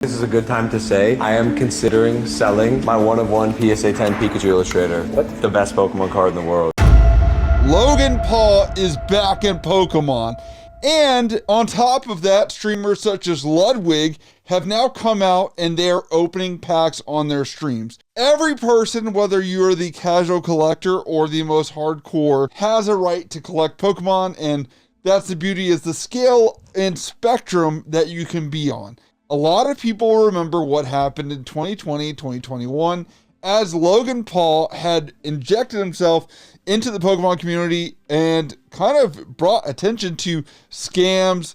This is a good time to say I am considering selling my one-of-one PSA 10 Pikachu Illustrator. The best Pokemon card in the world. Logan Paul is back in Pokemon. And on top of that, streamers such as Ludwig have now come out and they're opening packs on their streams. Every person, whether you're the casual collector or the most hardcore, has a right to collect Pokemon, and that's the beauty, is the scale and spectrum that you can be on. A lot of people remember what happened in 2020, 2021, as Logan Paul had injected himself into the Pokemon community and kind of brought attention to scams,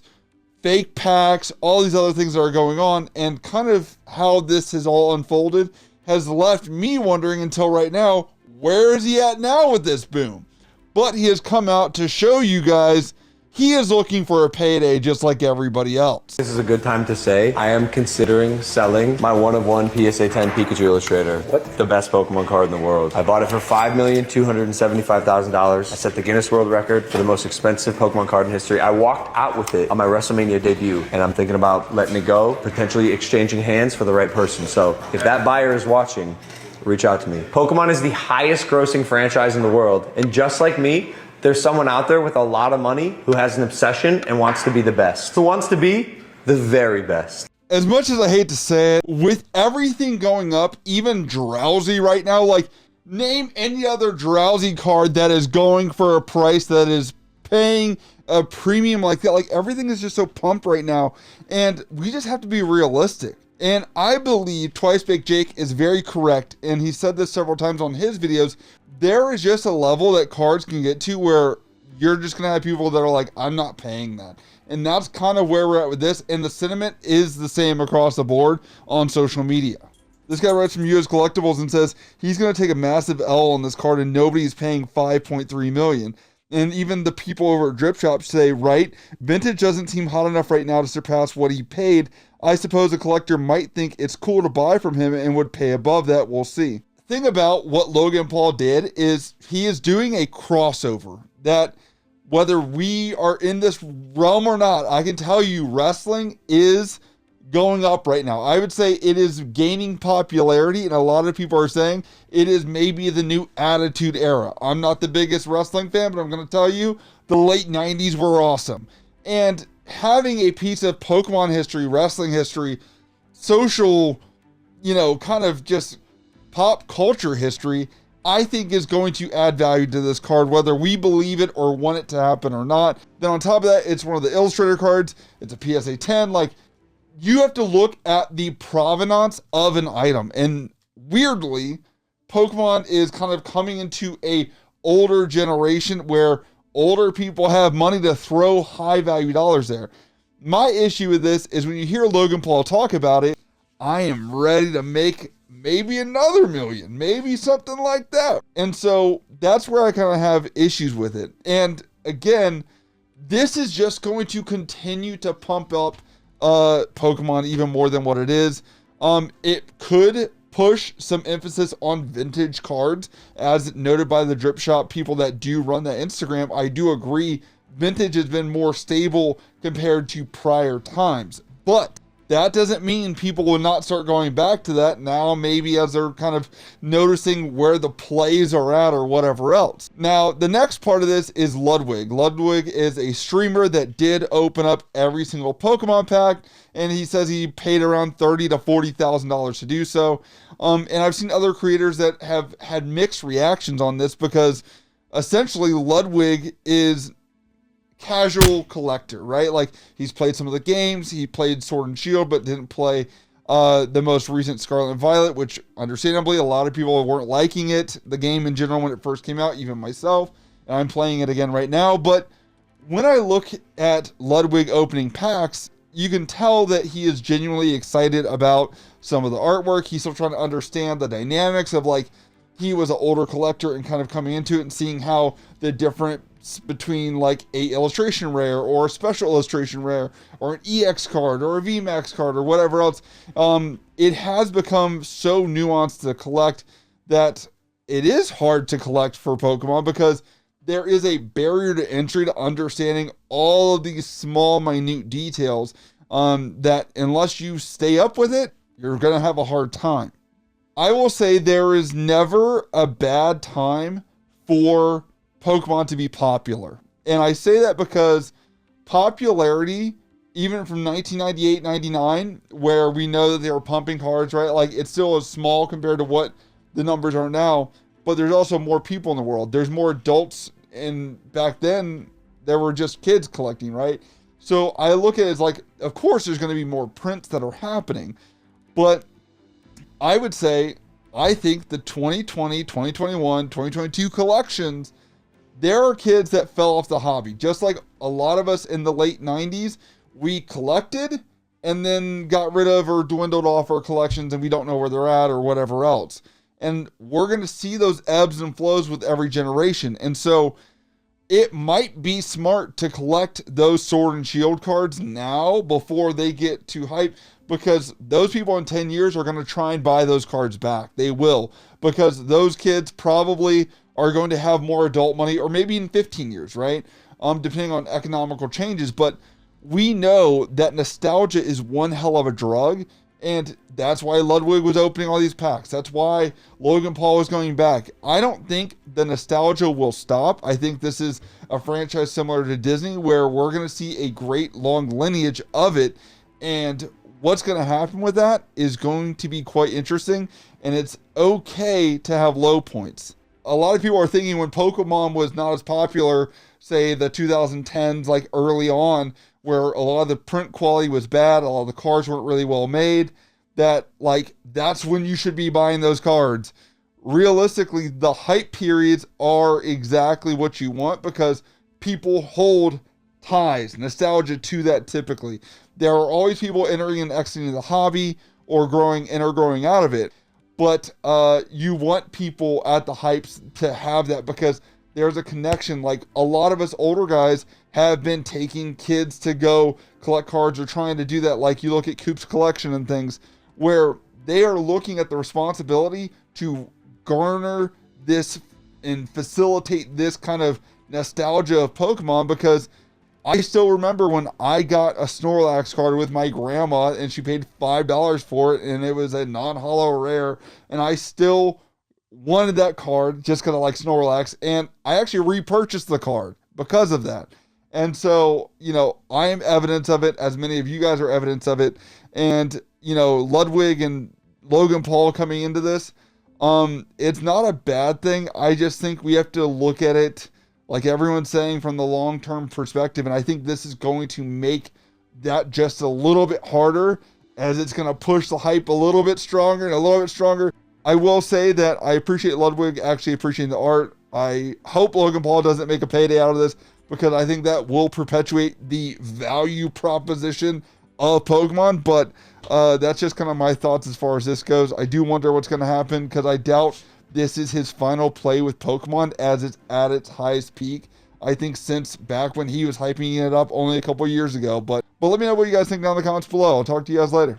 fake packs, all these other things that are going on, and kind of how this has all unfolded has left me wondering until right now, where is he at now with this boom? But he has come out to show you guys he is looking for a payday just like everybody else. This is a good time to say I am considering selling my one-of-one PSA 10 Pikachu Illustrator. The best Pokemon card in the world. I bought it for $5,275,000. I set the Guinness World Record for the most expensive Pokemon card in history. I walked out with it on my WrestleMania debut, and I'm thinking about letting it go, potentially exchanging hands for the right person. So if that buyer is watching, reach out to me. Pokemon is the highest grossing franchise in the world, and just like me, there's someone out there with a lot of money who has an obsession and wants to be the best. Who wants to be the very best. As much as I hate to say it, with everything going up, even Drowsy right now, like, name any other Drowsy card that is going for a price that is paying a premium like that. Like, everything is just so pumped right now, and we just have to be realistic. And I believe Twice Baked Jake is very correct, and he said this several times on his videos. There is just a level that cards can get to where you're just going to have people that are like, I'm not paying that. And that's kind of where we're at with this. And the sentiment is the same across the board on social media. This guy writes from US Collectibles and says he's going to take a massive L on this card and nobody's paying $5.3 million. And even the people over at Drip Shop say, right, vintage doesn't seem hot enough right now to surpass what he paid. I suppose a collector might think it's cool to buy from him and would pay above that. We'll see. Thing about what Logan Paul did is he is doing a crossover that, whether we are in this realm or not, I can tell you wrestling is going up right now. I would say it is gaining popularity, and a lot of people are saying it is maybe the new Attitude Era. I'm not the biggest wrestling fan, but I'm going to tell you the late 90s were awesome. And having a piece of Pokemon history, wrestling history, social, kind of just pop culture history, I think is going to add value to this card, whether we believe it or want it to happen or not. Then on top of that, it's one of the Illustrator cards. It's a PSA 10. Like, you have to look at the provenance of an item. And weirdly, Pokemon is kind of coming into a older generation where older people have money to throw high value dollars there. My issue with this is when you hear Logan Paul talk about it, I am ready to make maybe another million, maybe something like that. And so that's where I kind of have issues with it. And again, this is just going to continue to pump up Pokemon even more than what it is. It could push some emphasis on vintage cards, as noted by the Drip Shop people that do run that Instagram. I do agree, vintage has been more stable compared to prior times, but that doesn't mean people will not start going back to that now, maybe as they're kind of noticing where the plays are at or whatever else. Now, the next part of this is Ludwig. Ludwig is a streamer that did open up every single Pokemon pack, and he says he paid around $30,000 to $40,000 to do so. And I've seen other creators that have had mixed reactions on this, because essentially Ludwig is casual collector, right? Like, he's played some of the games, he played Sword and Shield, but didn't play the most recent Scarlet and Violet, which understandably a lot of people weren't liking it, the game in general, when it first came out, even myself, and I'm playing it again right now. But when I look at Ludwig opening packs, you can tell that he is genuinely excited about some of the artwork. He's still trying to understand the dynamics of, like, he was an older collector and kind of coming into it and seeing how the different between like a illustration rare or a special illustration rare or an EX card or a VMAX card or whatever else. It has become so nuanced to collect that it is hard to collect for Pokemon, because there is a barrier to entry to understanding all of these small, minute details. that unless you stay up with it, you're going to have a hard time. I will say there is never a bad time for Pokemon to be popular. And I say that because popularity, even from 1998, 99, where we know that they were pumping cards, right? Like, it's still small compared to what the numbers are now, but there's also more people in the world. There's more adults, and back then, there were just kids collecting, right? So I look at it as like, of course, there's going to be more prints that are happening, but I would say, I think the 2020, 2021, 2022 collections, there are kids that fell off the hobby. Just like a lot of us in the late 90s, we collected and then got rid of or dwindled off our collections and we don't know where they're at or whatever else. And we're going to see those ebbs and flows with every generation. And so it might be smart to collect those Sword and Shield cards now before they get too hyped, because those people in 10 years are going to try and buy those cards back. They will, because those kids probably are going to have more adult money, or maybe in 15 years, right? Depending on economical changes. But we know that nostalgia is one hell of a drug, and that's why Ludwig was opening all these packs. That's why Logan Paul was going back. I don't think the nostalgia will stop. I think this is a franchise similar to Disney, where we're going to see a great long lineage of it, and what's going to happen with that is going to be quite interesting, and it's okay to have low points. A lot of people are thinking when Pokemon was not as popular, say the 2010s, like early on, where a lot of the print quality was bad, a lot of the cards weren't really well made, that like that's when you should be buying those cards. Realistically, the hype periods are exactly what you want, because people hold ties, nostalgia to that typically. There are always people entering and exiting the hobby or growing in or growing out of it. But you want people at the hypes to have that, because there's a connection. Like, a lot of us older guys have been taking kids to go collect cards or trying to do that. Like, you look at Coop's collection and things where they are looking at the responsibility to garner this and facilitate this kind of nostalgia of Pokemon, because I still remember when I got a Snorlax card with my grandma and she paid $5 for it, and it was a non-holo rare, and I still wanted that card just because I like Snorlax, and I actually repurchased the card because of that. And so, you know, I am evidence of it, as many of you guys are evidence of it. And, you know, Ludwig and Logan Paul coming into this, it's not a bad thing. I just think we have to look at it, like everyone's saying, from the long-term perspective. And I think this is going to make that just a little bit harder, as it's going to push the hype a little bit stronger and a little bit stronger. I will say that I appreciate Ludwig actually appreciating the art. I hope Logan Paul doesn't make a payday out of this, because I think that will perpetuate the value proposition of Pokemon. But that's just kind of my thoughts as far as this goes. I do wonder what's going to happen, because I doubt this is his final play with Pokemon as it's at its highest peak, I think, since back when he was hyping it up only a couple years ago. But let me know what you guys think down in the comments below. I'll talk to you guys later.